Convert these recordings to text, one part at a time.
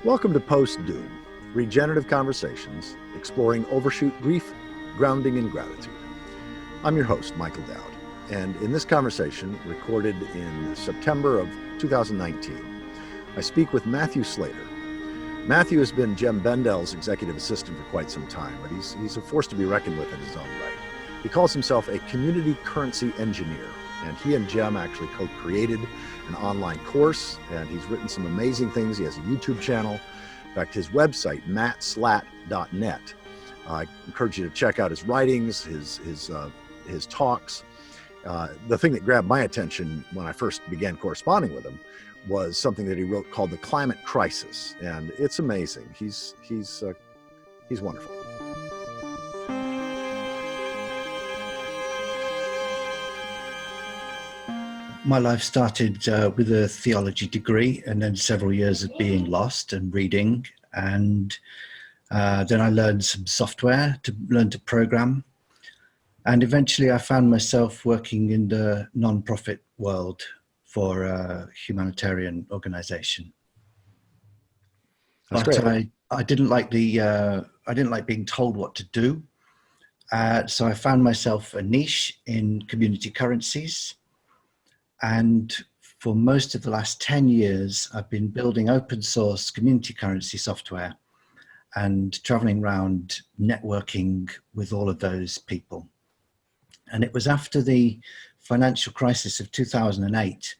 Welcome to Post-Doom, Regenerative Conversations, exploring overshoot grief, grounding in gratitude. I'm your host, Michael Dowd, and in this conversation, recorded in September of 2019, I speak with Matthew Slater. Matthew has been Jem Bendel's executive assistant for quite some time, but he's a force to be reckoned with in his own right. He calls himself a community currency engineer, and he and Jem actually co-created an online course, and he's written some amazing things. He has a YouTube channel. In fact, his website, mattslat.net. I encourage you to check out his writings, his talks. The thing that grabbed my attention when I first began corresponding with him was something that he wrote called The Climate Crisis, and it's amazing. He's wonderful. My life started with a theology degree and then several years of being lost and reading. And then I learned some software to learn to program. And eventually I found myself working in the non-profit world for a humanitarian organization. That's but great. I didn't like being told what to do. So I found myself a niche in community currencies. And for most of the last 10 years, I've been building open source community currency software and traveling around networking with all of those people. And it was after the financial crisis of 2008,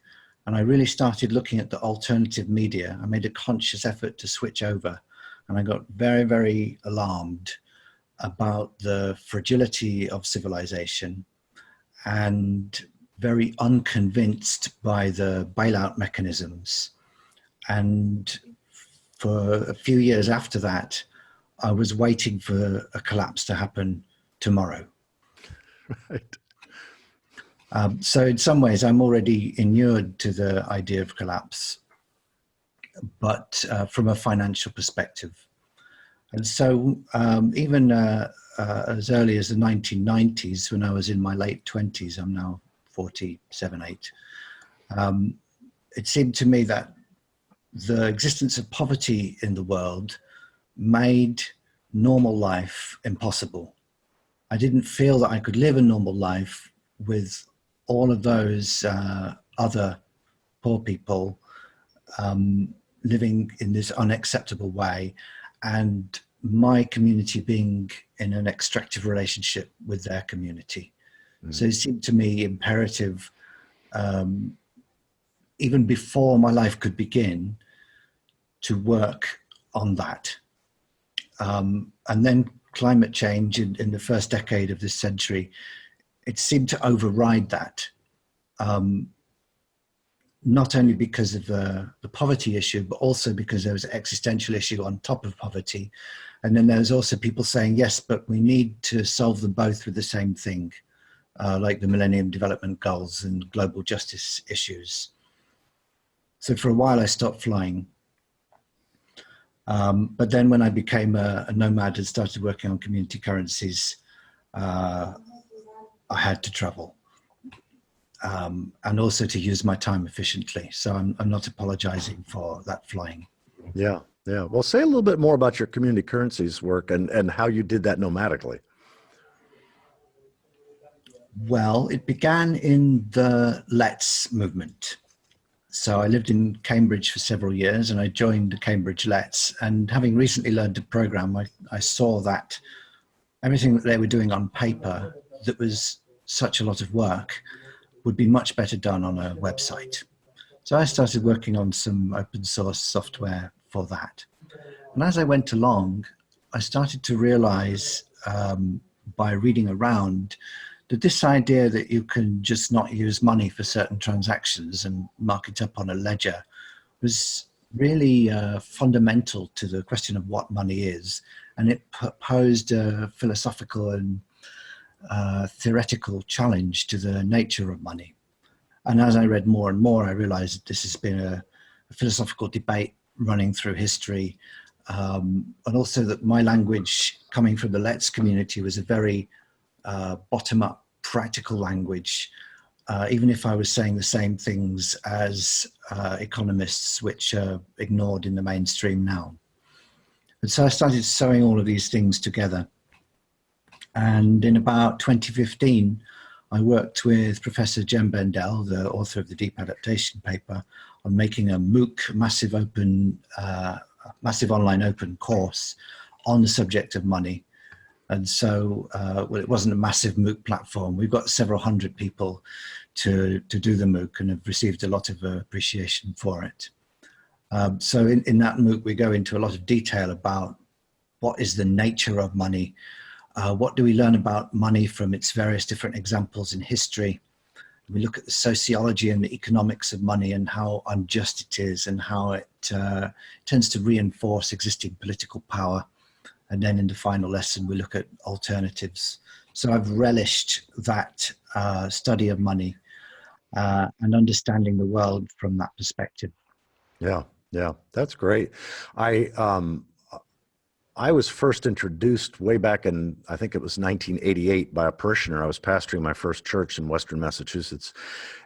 and I really started looking at the alternative media. I made a conscious effort to switch over, and I got very, very alarmed about the fragility of civilization and very unconvinced by the bailout mechanisms. And for a few years after that, I was waiting for a collapse to happen tomorrow. Right. So in some ways, I'm already inured to the idea of collapse, but from a financial perspective. And so even as early as the 1990s, when I was in my late 20s, I'm now 47, 8. It seemed to me that the existence of poverty in the world made normal life impossible. I didn't feel that I could live a normal life with all of those other poor people living in this unacceptable way, and my community being in an extractive relationship with their community. So it seemed to me imperative, even before my life could begin, to work on that. And then climate change in the first decade of this century, it seemed to override that. Not only because of the poverty issue, but also because there was an existential issue on top of poverty. And then there was also people saying, yes, but we need to solve them both with the same thing. Like the Millennium Development Goals and global justice issues. So for a while I stopped flying. But then when I became a nomad and started working on community currencies, I had to travel and also to use my time efficiently. So I'm not apologizing for that flying. Yeah. Well, say a little bit more about your community currencies work and how you did that nomadically. Well, it began in the Let's movement. So I lived in Cambridge for several years and I joined the Cambridge Let's. And having recently learned to program, I saw that everything that they were doing on paper that was such a lot of work would be much better done on a website. So I started working on some open source software for that. And as I went along, I started to realize by reading around that this idea that you can just not use money for certain transactions and mark it up on a ledger was really fundamental to the question of what money is. And it posed a philosophical and theoretical challenge to the nature of money. And as I read more and more, I realized that this has been a philosophical debate running through history. And also that my language coming from the Let's community was a very bottom-up practical language, even if I was saying the same things as economists, which are ignored in the mainstream now. And so I started sewing all of these things together. And in about 2015, I worked with Professor Jem Bendell, the author of the Deep Adaptation paper, on making a MOOC, massive online open course on the subject of money. And so, well, it wasn't a massive MOOC platform. We've got several hundred people to do the MOOC and have received a lot of appreciation for it. So in that MOOC, we go into a lot of detail about what is the nature of money, what do we learn about money from its various different examples in history. We look at the sociology and the economics of money and how unjust it is and how it tends to reinforce existing political power. And then in the final lesson, we look at alternatives. So I've relished that study of money and understanding the world from that perspective. Yeah, that's great. I was first introduced way back in, I think it was 1988, by a parishioner. I was pastoring my first church in Western Massachusetts,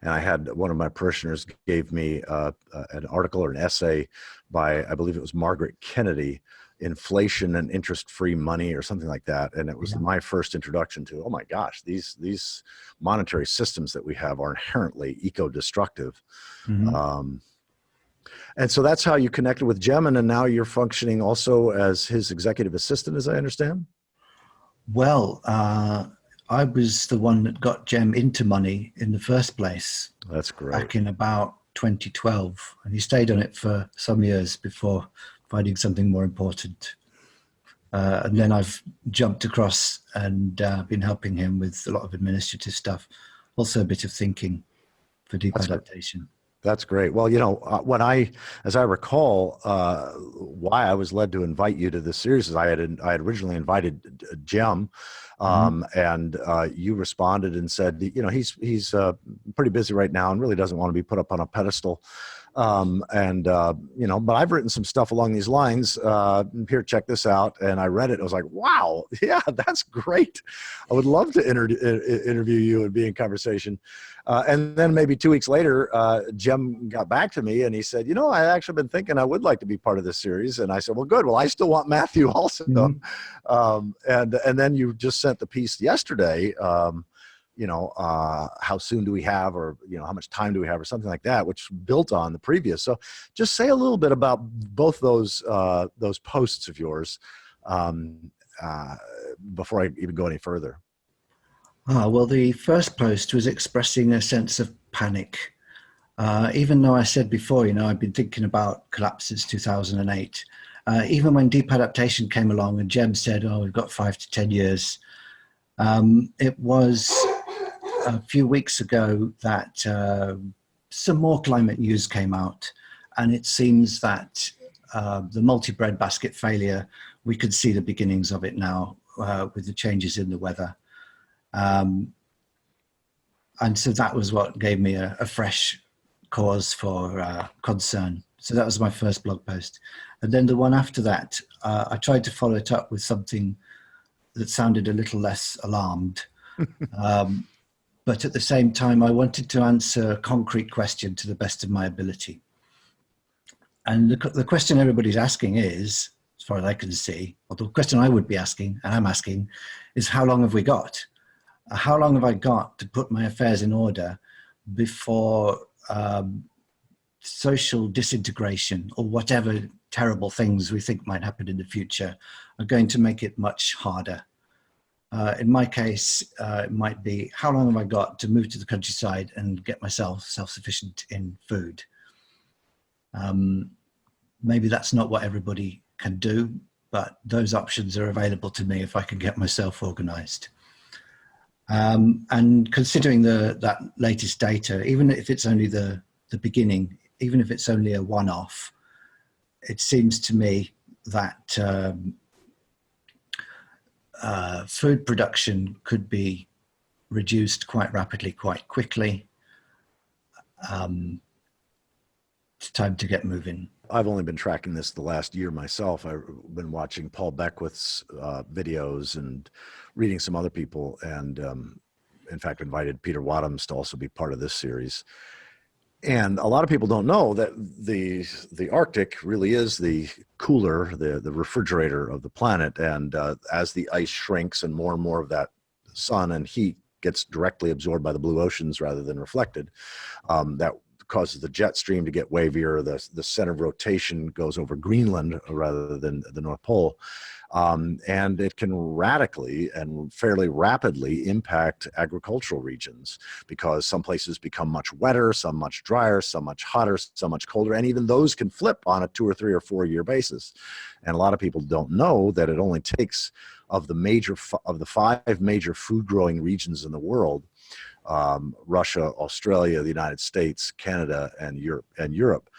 and I had one of my parishioners gave me an article or an essay by, I believe it was Margaret Kennedy, Inflation and Interest-Free Money or something like that. And it was my first introduction to, oh my gosh, these monetary systems that we have are inherently eco-destructive. Mm-hmm. And so that's how you connected with Jem, and now you're functioning also as his executive assistant, as I understand? Well, I was the one that got Jem into money in the first place. That's great. Back in about 2012. And he stayed on it for some years before finding something more important. And then I've jumped across and been helping him with a lot of administrative stuff, also a bit of thinking for deep adaptation. That's great. Well, you know, as I recall, why I was led to invite you to this series is I had originally invited Jem, and you responded and said, you know, he's pretty busy right now and really doesn't want to be put up on a pedestal. You know, but I've written some stuff along these lines. Here, check this out. And I read it. And I was like, wow, yeah, that's great. I would love to interview you and be in conversation. And then maybe 2 weeks later, Jem got back to me and he said, you know, I actually been thinking I would like to be part of this series. And I said, well, good. Well, I still want Matthew also. And then you just sent the piece yesterday, you know, how soon do we have, or, you know, how much time do we have, or something like that, which built on the previous. So just say a little bit about both those posts of yours before I even go any further. Well, the first post was expressing a sense of panic. Even though I said before, you know, I've been thinking about collapse since 2008. Even when deep adaptation came along and Jem said, oh, we've got 5 to 10 years. It was a few weeks ago that some more climate news came out, and it seems that the multi-bread basket failure, we could see the beginnings of it now with the changes in the weather. And so that was what gave me a fresh cause for concern. So that was my first blog post. And then the one after that, I tried to follow it up with something that sounded a little less alarmed. But at the same time, I wanted to answer a concrete question to the best of my ability. And the question everybody's asking is, as far as I can see, or the question I would be asking, and I'm asking, is how long have we got? How long have I got to put my affairs in order before social disintegration or whatever terrible things we think might happen in the future are going to make it much harder? In my case, it might be, how long have I got to move to the countryside and get myself self-sufficient in food? Maybe that's not what everybody can do, but those options are available to me if I can get myself organized. And considering that latest data, even if it's only the beginning, even if it's only a one-off, it seems to me that food production could be reduced quite rapidly, quite quickly. It's time to get moving. I've only been tracking this the last year myself. I've been watching Paul Beckwith's videos and reading some other people, and in fact invited Peter Wadhams to also be part of this series. And a lot of people don't know that the Arctic really is the cooler, the refrigerator of the planet. And as the ice shrinks and more of that sun and heat gets directly absorbed by the blue oceans rather than reflected, that causes the jet stream to get wavier. The center of rotation goes over Greenland rather than the North Pole. And it can radically and fairly rapidly impact agricultural regions, because some places become much wetter, some much drier, some much hotter, some much colder, and even those can flip on a 2 or 3 or 4 year basis. And a lot of people don't know that it only takes, of the 5 major food growing regions in the world, Russia, Australia, the United States, Canada, and Europe,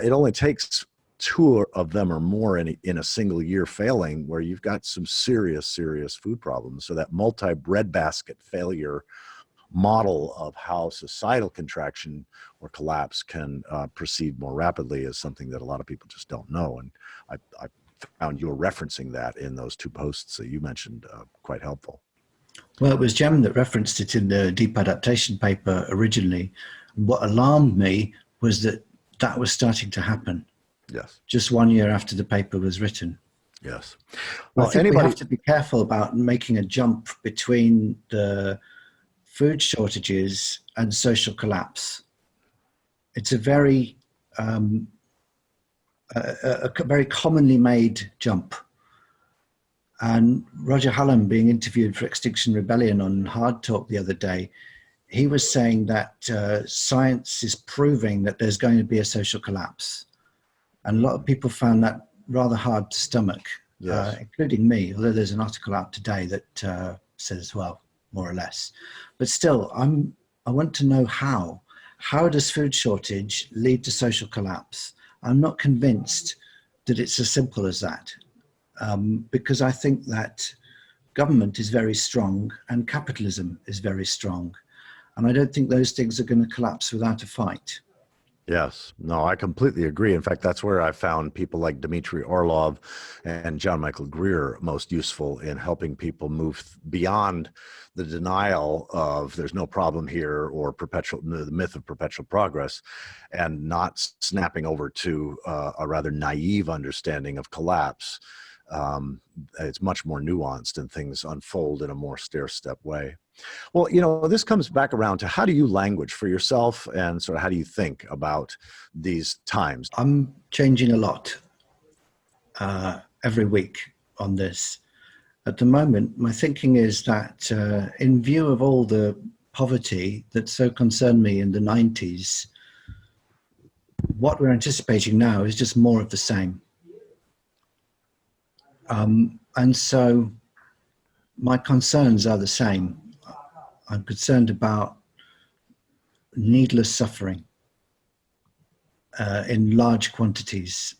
it only takes 2 of them or more in a single year failing, where you've got some serious food problems. So that multi-breadbasket failure model of how societal contraction or collapse can proceed more rapidly is something that a lot of people just don't know. And I found you were referencing that in those 2 posts that you mentioned quite helpful. Well, it was Jem that referenced it in the deep adaptation paper originally. What alarmed me was that that was starting to happen. Yes. Just 1 year after the paper was written. Yes. Well, I think we have to be careful about making a jump between the food shortages and social collapse. It's a very very commonly made jump. And Roger Hallam, being interviewed for Extinction Rebellion on Hard Talk the other day, he was saying that science is proving that there's going to be a social collapse. And a lot of people found that rather hard to stomach, Yes. including me, although there's an article out today that says, well, more or less. But still, I want to know how. How does food shortage lead to social collapse? I'm not convinced that it's as simple as that. Because I think that government is very strong and capitalism is very strong. And I don't think those things are going to collapse without a fight. Yes, no, I completely agree. In fact, that's where I found people like Dmitry Orlov and John Michael Greer most useful in helping people move beyond the denial of there's no problem here, or the myth of perpetual progress, and not snapping over to a rather naive understanding of collapse. It's much more nuanced, and things unfold in a more stair-step way. Well, this comes back around to, how do you language for yourself, and sort of how do you think about these times? I'm changing a lot every week on this. At the moment, my thinking is that in view of all the poverty that so concerned me in the 90s, what we're anticipating now is just more of the same. And so my concerns are the same. I'm concerned about needless suffering in large quantities.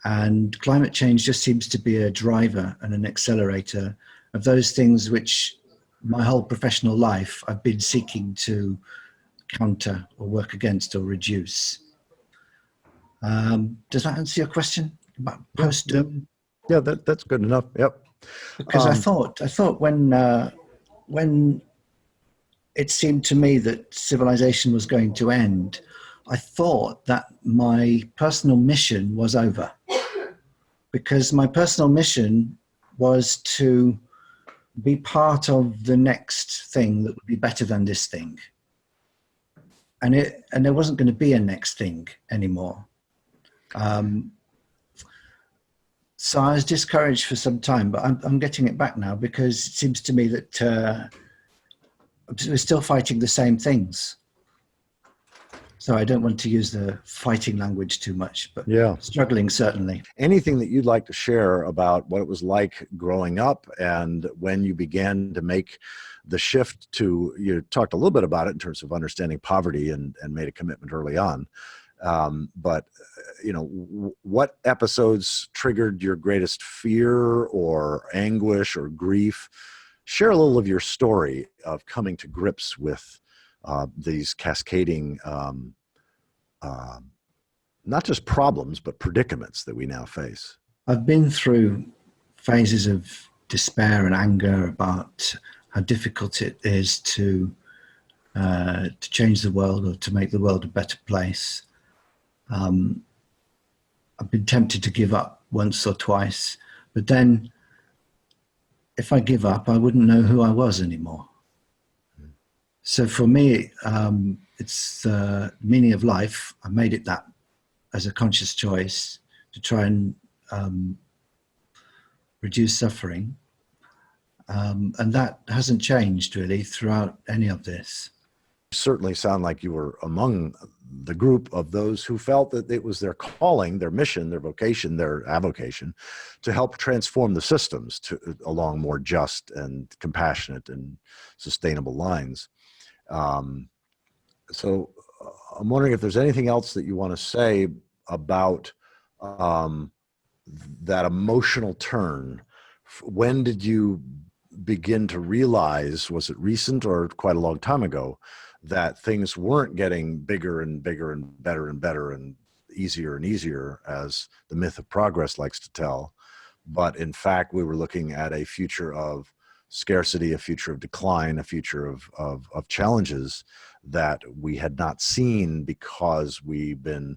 And climate change just seems to be a driver and an accelerator of those things which my whole professional life I've been seeking to counter or work against or reduce. Does that answer your question about post-doom? Yeah, that's good enough. Yep. Because I thought when it seemed to me that civilization was going to end, I thought that my personal mission was over. Because my personal mission was to be part of the next thing that would be better than this thing. And there wasn't going to be a next thing anymore. So I was discouraged for some time, but I'm getting it back now, because it seems to me that we're still fighting the same things. So I don't want to use the fighting language too much, but yeah, struggling certainly. Anything that you'd like to share about what it was like growing up, and when you began to make the shift to, you talked a little bit about it in terms of understanding poverty and made a commitment early on. But what episodes triggered your greatest fear or anguish or grief? Share a little of your story of coming to grips with these cascading, not just problems, but predicaments that we now face. I've been through phases of despair and anger about how difficult it is to to change the world or to make the world a better place. I've been tempted to give up once or twice, but then if I give up, I wouldn't know who I was anymore. So for me, it's the meaning of life. I made it that as a conscious choice to try and reduce suffering. And that hasn't changed really throughout any of this. You certainly sound like you were among the group of those who felt that it was their calling, their mission, their vocation, their avocation to help transform the systems along more just and compassionate and sustainable lines. So I'm wondering if there's anything else that you want to say about that emotional turn. When did you begin to realize, was it recent or quite a long time ago, that things weren't getting bigger and bigger and better and easier and easier, as the myth of progress likes to tell, but in fact we were looking at a future of scarcity, a future of decline, a future of challenges that we had not seen because we've been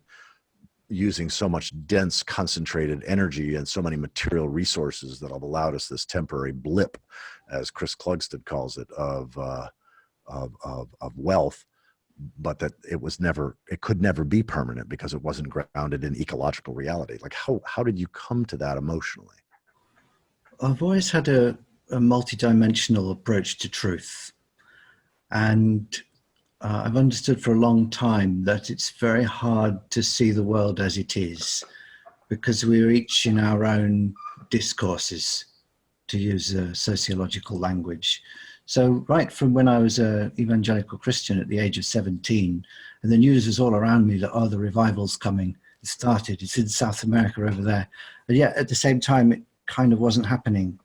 using so much dense concentrated energy and so many material resources that have allowed us this temporary blip, as Chris Clugsted calls it, of wealth, but that it could never be permanent because it wasn't grounded in ecological reality. Like how did you come to that emotionally? I've always had a multidimensional approach to truth, and I've understood for a long time that it's very hard to see the world as it is because we're each in our own discourses, to use a sociological language. So right from when I was an evangelical Christian at the age of 17, and the news was all around me that, oh, the revival's coming, it started, it's in South America over there. But yet at the same time, it kind of wasn't happening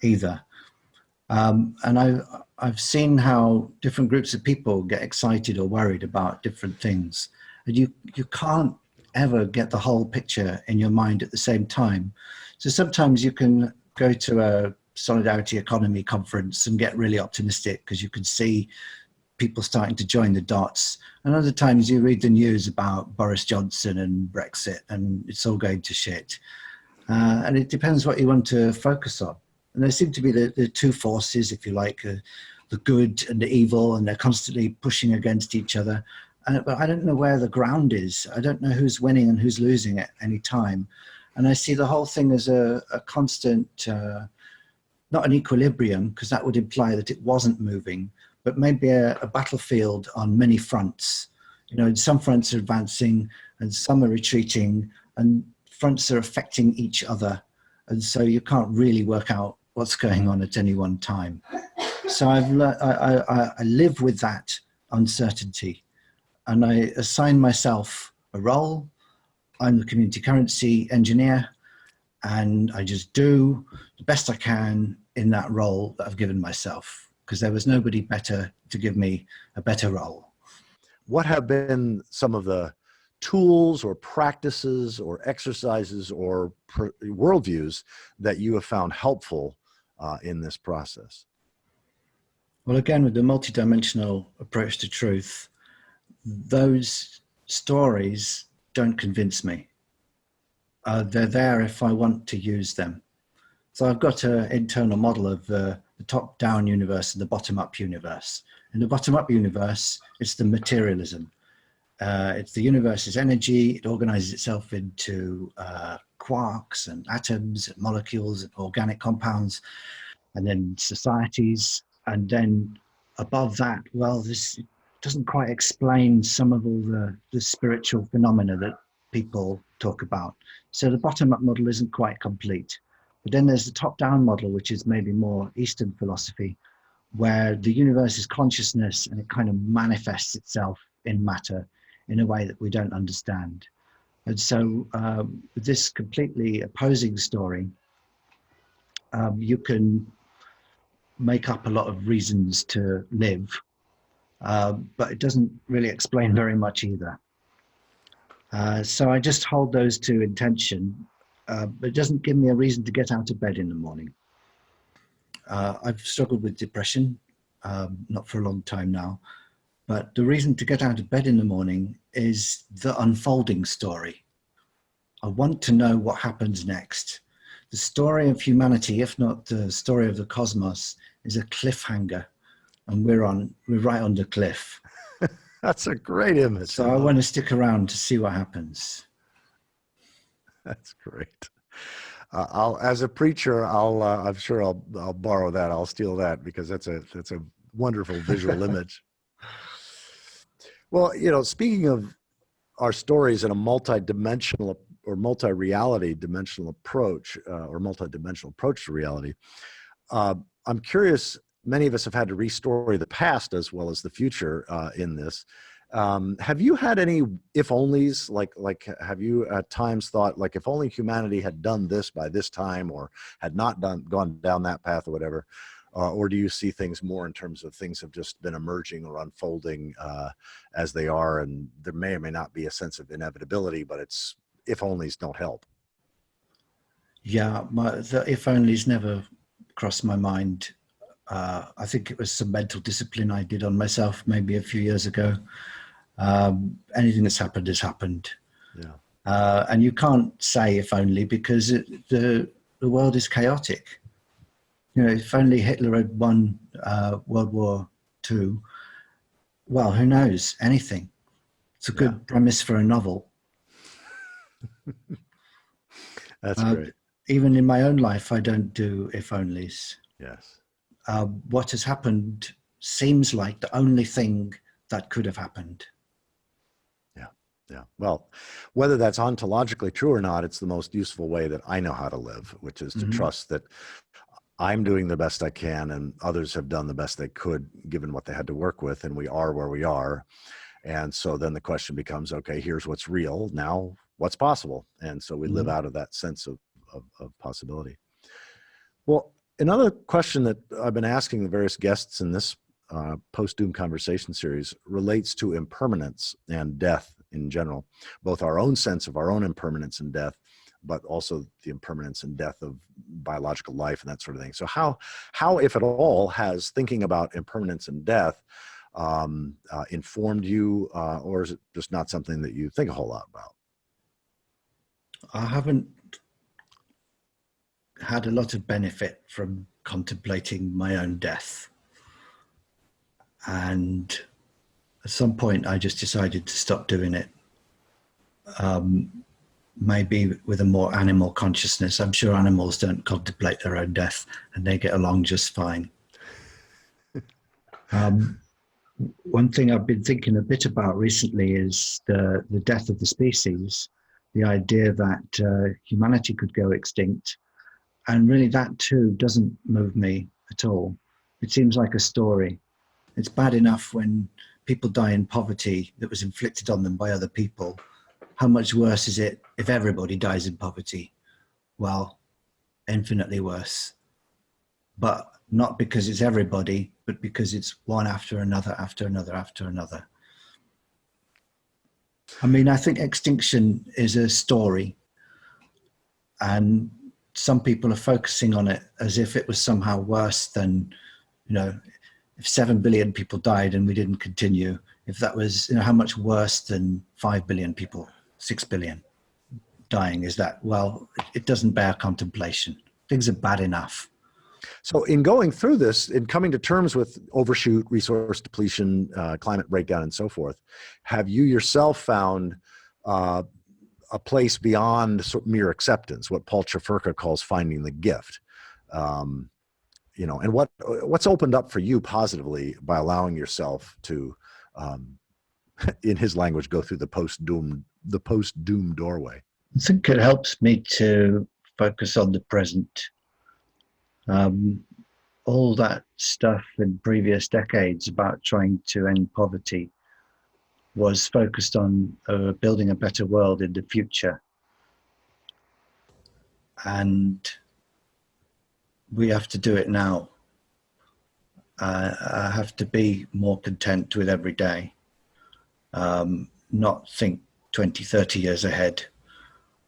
either. And I've seen how different groups of people get excited or worried about different things. And you can't ever get the whole picture in your mind at the same time. So sometimes you can go to a solidarity economy conference and get really optimistic because you can see people starting to join the dots. And other times you read the news about Boris Johnson and Brexit and it's all going to shit. And it depends what you want to focus on. And there seem to be the two forces, if you like, the good and the evil, and they're constantly pushing against each other. But I don't know where the ground is. I don't know who's winning and who's losing at any time. And I see the whole thing as a constant, not an equilibrium, because that would imply that it wasn't moving, but maybe a battlefield on many fronts. You know, some fronts are advancing and some are retreating, and fronts are affecting each other. And so you can't really work out what's going on at any one time. So I live with that uncertainty, and I assign myself a role. I'm the community currency engineer, and I just do the best I can in that role that I've given myself, because there was nobody better to give me a better role. What have been some of the tools or practices or exercises or worldviews that you have found helpful in this process? Well, again, with the multidimensional approach to truth, those stories don't convince me. They're there if I want to use them. So I've got an internal model of the top-down universe and the bottom-up universe. In the bottom-up universe, it's the materialism. It's the universe's energy. It organizes itself into quarks and atoms and molecules and organic compounds, and then societies. And then above that, well, this doesn't quite explain some of all the spiritual phenomena that people talk about. So the bottom-up model isn't quite complete. But then there's the top-down model, which is maybe more Eastern philosophy, where the universe is consciousness and it kind of manifests itself in matter in a way that we don't understand. And so with this completely opposing story, you can make up a lot of reasons to live, but it doesn't really explain very much either. So I just hold those two in tension, but it doesn't give me a reason to get out of bed in the morning. I've struggled with depression, not for a long time now, But the reason to get out of bed in the morning is the unfolding story. I want to know what happens next. The story of humanity, if not the story of the cosmos, is a cliffhanger, and we're right on the cliff. That's a great image. So I want to stick around to see what happens. That's great. As a preacher, I'm sure I'll borrow that. I'll steal that because that's a wonderful visual image. Well, speaking of our stories in a multi-dimensional or multi-reality dimensional approach, or multi-dimensional approach to reality, I'm curious. Many of us have had to restory the past as well as the future in this. Have you had any if-onlys? Like, have you at times thought, like, if only humanity had done this by this time, or had not gone down that path or whatever? Or do you see things more in terms of things have just been emerging or unfolding as they are, and there may or may not be a sense of inevitability, but it's if-onlys don't help? Yeah, the if-onlys never crossed my mind. I think it was some mental discipline I did on myself maybe a few years ago. Anything that's happened has happened. Yeah. And you can't say if only, because the world is chaotic. If only Hitler had won World War II, well, who knows? Anything. It's a good premise for a novel. That's great. Even in my own life, I don't do if onlys. Yes. What has happened seems like the only thing that could have happened. Yeah. Well, whether that's ontologically true or not, it's the most useful way that I know how to live, which is to trust that I'm doing the best I can and others have done the best they could given what they had to work with, and we are where we are. And so then the question becomes, okay, here's what's real. Now what's possible? And so we live out of that sense of possibility. Well, another question that I've been asking the various guests in this post-doom conversation series relates to impermanence and death in general, both our own sense of our own impermanence and death, but also the impermanence and death of biological life and that sort of thing. So how, if at all, has thinking about impermanence and death informed you, or is it just not something that you think a whole lot about? I haven't had a lot of benefit from contemplating my own death. And at some point, I just decided to stop doing it. Maybe with a more animal consciousness. I'm sure animals don't contemplate their own death and they get along just fine. One thing I've been thinking a bit about recently is the death of the species, the idea that humanity could go extinct. And really that too doesn't move me at all. It seems like a story. It's bad enough when people die in poverty that was inflicted on them by other people. How much worse is it if everybody dies in poverty? Well, infinitely worse. But not because it's everybody, but because it's one after another, after another, after another. I mean, I think extinction is a story, and some people are focusing on it as if it was somehow worse than, if 7 billion people died and we didn't continue, if that was, how much worse than 5 billion people, 6 billion dying is that? Well, it doesn't bear contemplation. Things are bad enough. So in going through this, in coming to terms with overshoot, resource depletion, climate breakdown, and so forth, have you yourself found a place beyond mere acceptance, what Paul Czafurka calls finding the gift? And what's opened up for you positively by allowing yourself to, in his language, go through the post-doom doorway? I think it helps me to focus on the present. All that stuff in previous decades about trying to end poverty was focused on building a better world in the future. And we have to do it now. I have to be more content with every day, not think 20, 30 years ahead.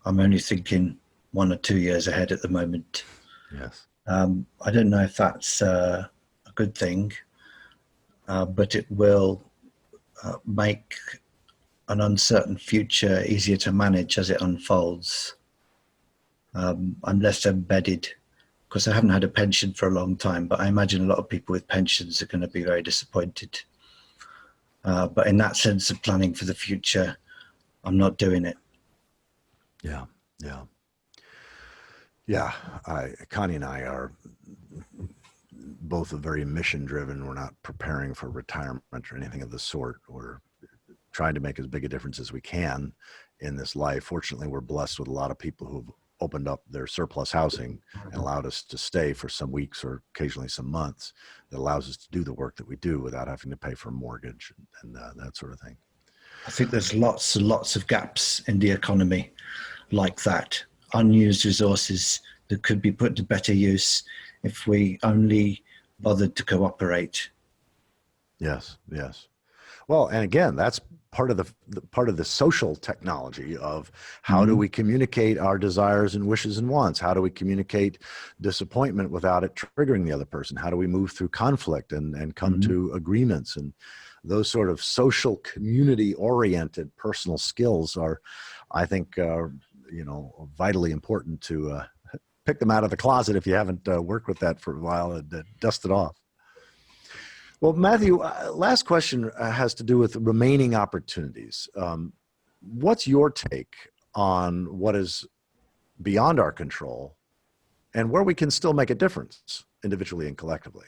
I'm only thinking 1 or 2 years ahead at the moment. Yes. I don't know if that's a good thing, but it will make an uncertain future easier to manage as it unfolds. I'm less embedded because I haven't had a pension for a long time, but I imagine a lot of people with pensions are going to be very disappointed. But in that sense of planning for the future, I'm not doing it. Yeah, yeah. Yeah, Connie and I are both very mission driven. We're not preparing for retirement or anything of the sort. We're trying to make as big a difference as we can in this life. Fortunately, we're blessed with a lot of people who've opened up their surplus housing and allowed us to stay for some weeks or occasionally some months. That allows us to do the work that we do without having to pay for a mortgage and that sort of thing. I think there's lots and lots of gaps in the economy like that, unused resources that could be put to better use if we only bothered to cooperate. Yes, yes. Well, and again, that's part of the social technology of how do we communicate our desires and wishes and wants? How do we communicate disappointment without it triggering the other person? How do we move through conflict and come to agreements? And those sort of social, community-oriented personal skills are, I think, vitally important to pick them out of the closet if you haven't worked with that for a while and dust it off. Well, Matthew, last question has to do with remaining opportunities. What's your take on what is beyond our control and where we can still make a difference individually and collectively?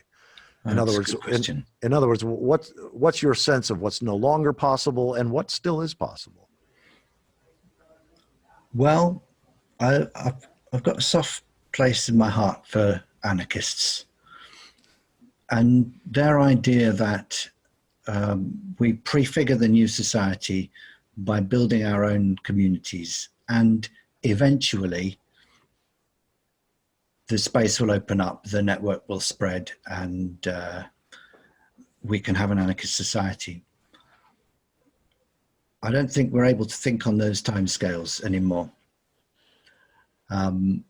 In other words, what's your sense of what's no longer possible and what still is possible? Well, I've got a soft place in my heart for anarchists. And their idea that we prefigure the new society by building our own communities, and eventually the space will open up, the network will spread, and we can have an anarchist society. I don't think we're able to think on those timescales anymore. And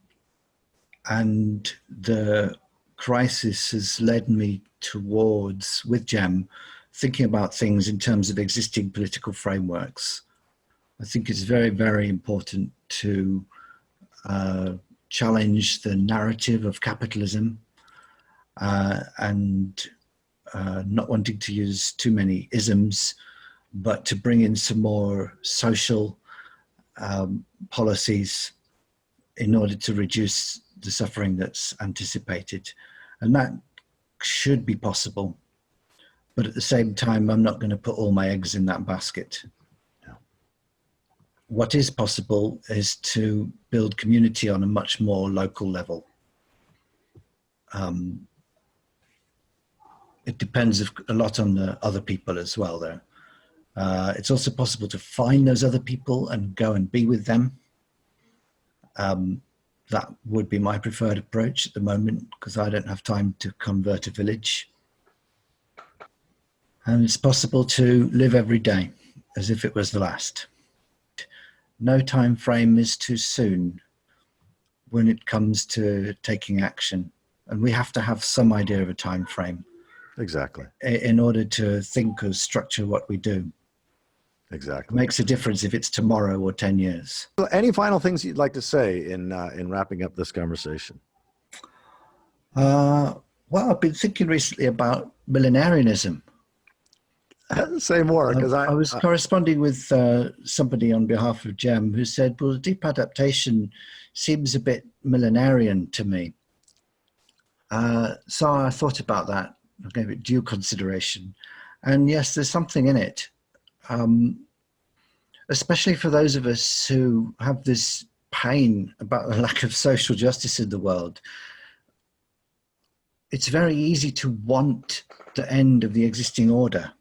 the crisis has led me towards, with GEM, thinking about things in terms of existing political frameworks. I think it's very, very important to challenge the narrative of capitalism and not wanting to use too many isms, but to bring in some more social policies in order to reduce the suffering that's anticipated. And that should be possible. But at the same time, I'm not going to put all my eggs in that basket. Yeah. What is possible is to build community on a much more local level. It depends a lot on the other people as well, though. It's also possible to find those other people and go and be with them. That would be my preferred approach at the moment, because I don't have time to convert a village. And it's possible to live every day as if it was the last. No time frame is too soon when it comes to taking action. And we have to have some idea of a time frame. Exactly. In order to think or structure what we do. Exactly. It makes a difference if it's tomorrow or 10 years. Any final things you'd like to say in wrapping up this conversation? Well, I've been thinking recently about millenarianism. Say more, because I was corresponding with somebody on behalf of GEM who said, well, deep adaptation seems a bit millenarian to me. So I thought about that. I gave it due consideration. And yes, there's something in it. Especially for those of us who have this pain about the lack of social justice in the world. It's very easy to want the end of the existing order.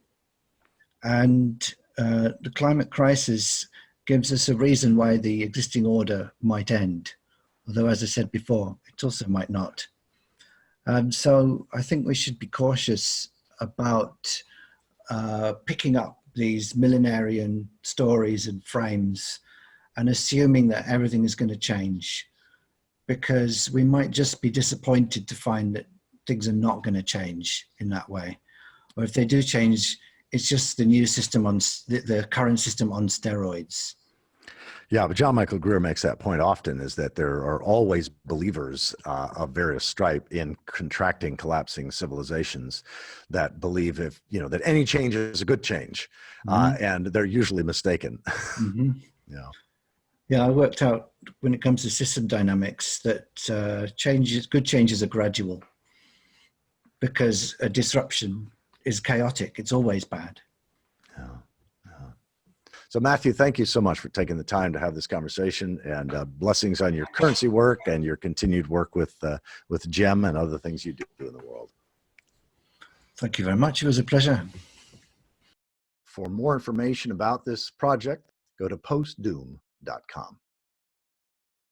And the climate crisis gives us a reason why the existing order might end. Although, as I said before, it also might not. So I think we should be cautious about picking up these millenarian stories and frames and assuming that everything is going to change, because we might just be disappointed to find that things are not going to change in that way. Or if they do change, It's just the new system the current system on steroids. Yeah, but John Michael Greer makes that point often, is that there are always believers of various stripe in contracting, collapsing civilizations that believe that any change is a good change, and they're usually mistaken. Mm-hmm. Yeah. Yeah, I worked out when it comes to system dynamics that good changes are gradual, because a disruption is chaotic. It's always bad. Yeah. So Matthew, thank you so much for taking the time to have this conversation, and blessings on your currency work and your continued work with GEM and other things you do in the world. Thank you very much. It was a pleasure. For more information about this project, go to postdoom.com.